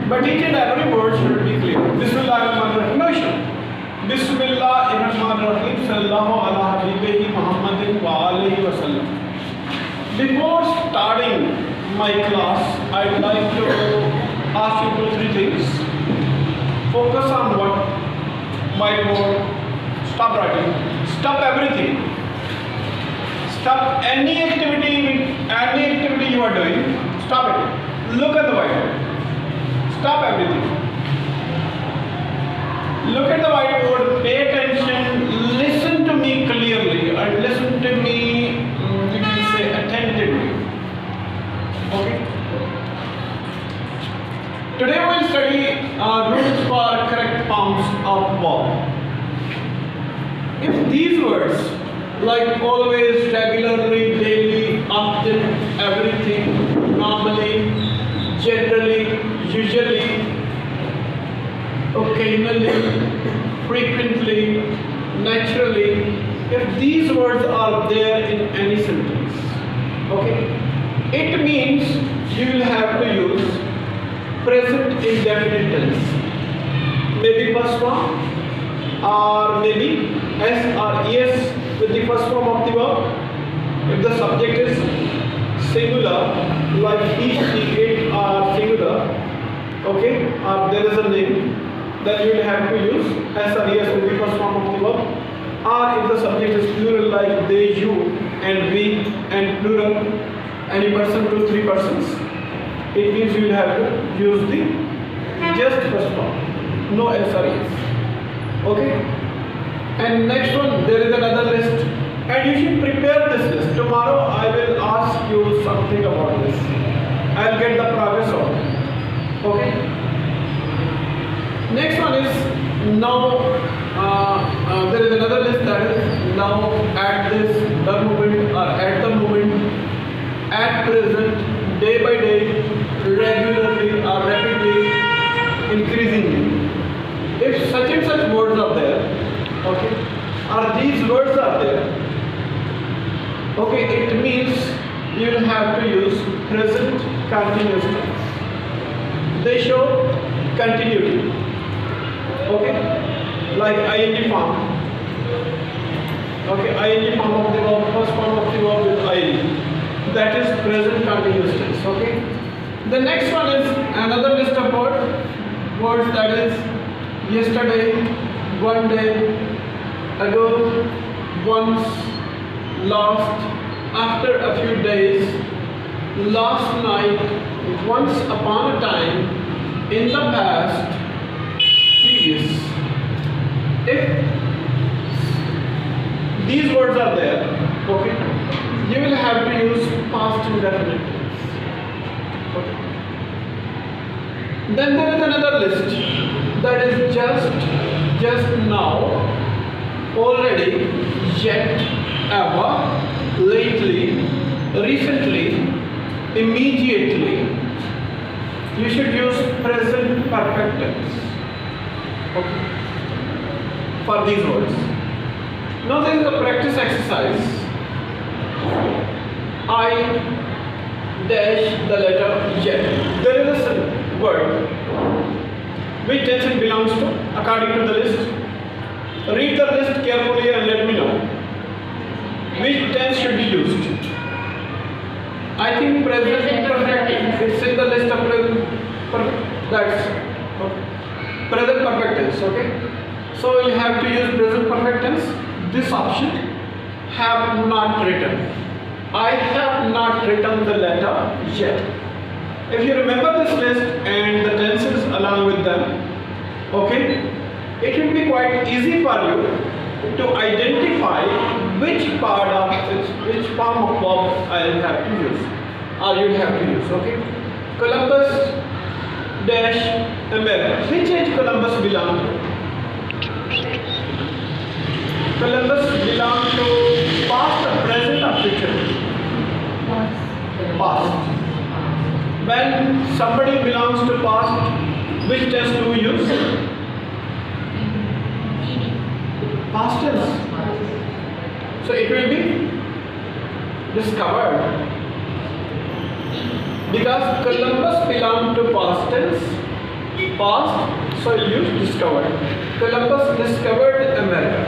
but each and every word should be clear. Bismillahirrahmanirrahim. Bismillahirrahmanirrahim. Sallallahu ala habibihi Muhammadin wa alihi wa sallam. Before starting my class, I'd like to ask you 2-3 things. Focus on what? Whiteboard. Stop writing. Stop everything. Stop any activity you are doing. Stop it. Look at the whiteboard. Stop everything. Look at the whiteboard. Pay attention. Listen to me clearly, and listen to me, you can say, attentively. Okay. Today we'll study rules for correct forms of verb. If these words like always, regularly, daily, often, everything, normally, generally, usually, occasionally, frequently, naturally, if these words are there in any sentence, okay, it means you will have to use present indefinite tense. Maybe first form, or maybe S or ES with the first form of the verb. If the subject is singular, like he, she, it are singular, okay, or there is a name, then you will have to use S or ES with the first form of the verb. Or if the subject is plural, like they, you, and we, and plural, any person, 2-3 persons, it means you will have to use the just first form, no S or ES. Okay. And next one, there is another list, and you should prepare this list. Tomorrow I will ask you something about this. I'll get the progress on. Okay. Next one is now. There is another list that is now, at this, the moment, or at the moment, at present, day by day, regularly or rapidly, increasingly. If such and such words are there, okay, or these words are there, okay, it means you will have to use present continuous tense. They show continuity, okay, like ing form, okay, ing form of the verb, first form of the verb with ing, that is present continuous tense, okay. The next one is another list of words that is yesterday, one day, ago, once, last, after a few days, last night, once upon a time, in the past, previous. If these words are there, okay, you will have to use past indefinite tense. Okay. Then there is another list that is just now, already, yet, ever, lately, recently, immediately. You should use present perfect tense, okay, for these words. Now there is a practice exercise. I dash the letter yet. There is a word. Which tense it belongs to according to the list? Read the list carefully and let me know. Which tense should be used? I think present perfect. It's in the list of present perfect. That's okay. Present perfect tense. Okay. So we'll have to use present perfect tense. This option, have not written. I have not written the letter yet. If you remember this list and the tenses along with them, okay, it will be quite easy for you to identify which part of which form of verb I will have to use, or you will have to use. Okay, Columbus dash America. Which age Columbus belong to? Columbus belong to past, present, or future? Past. When somebody belongs to past, which tense do we use? Past tense. So it will be discovered. Because Columbus belonged to past tense, Past, so you use discovered. Columbus discovered America.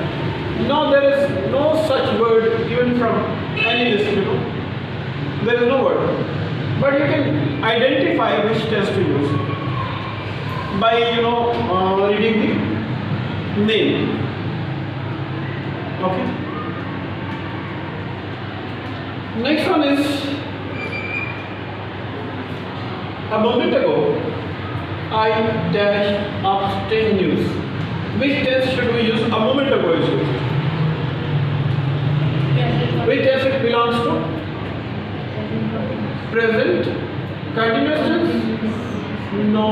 Now there is no such word given from any list, you know. There is no word. But you can identify which tense to use by, you know, reading the name. Okay. Next one is, a moment ago I dashed upstairs news. Which tense should we use? A moment ago is used. Which tense it belongs to? Present continuous tense? No.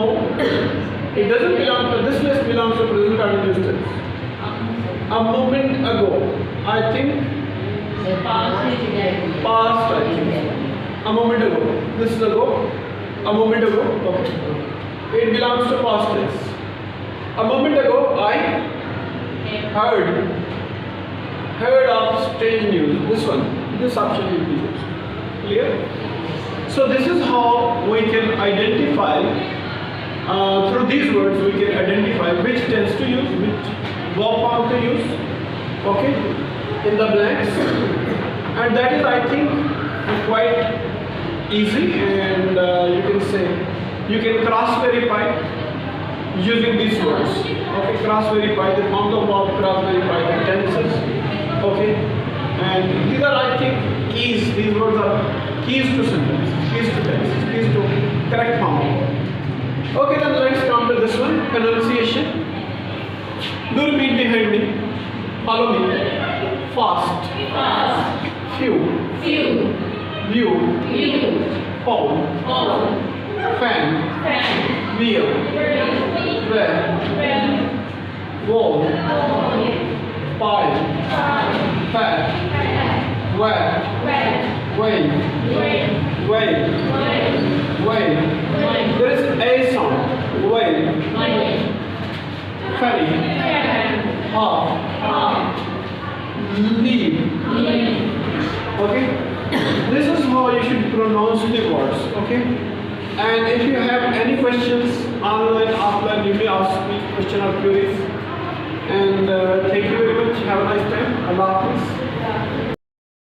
It doesn't belong to, this list belongs to present continuous tense. A moment ago. I think past, I think. A moment ago. This is ago. A moment ago. Okay. It belongs to past tense. A moment ago I heard of strange news. This one. This option will be used. Clear? So this is how we can identify, through these words we can identify which tense to use, which verb form to use, okay, in the blanks. And that is, I think, quite easy, and you can say, you can cross-verify using these words. Okay, cross-verify the form of verb, cross-verify the tenses. Okay, and these are, I think, keys. These words are keys to sentence, keys to tense, keys to correct form of verb. Okay, then let's come to this one, pronunciation. Do repeat behind me. Follow me. Fast. Few. View. Phone. Fan. Wheel. Where. Wall. Pile. Fat. Where. Way. There is a sound. Way. Ferry. Half. Leave. Okay. This is how you should pronounce the words. Okay. And if you have any questions, online, offline, you may ask me question or queries. And thank you very much. Have a nice time. Allah Hafiz.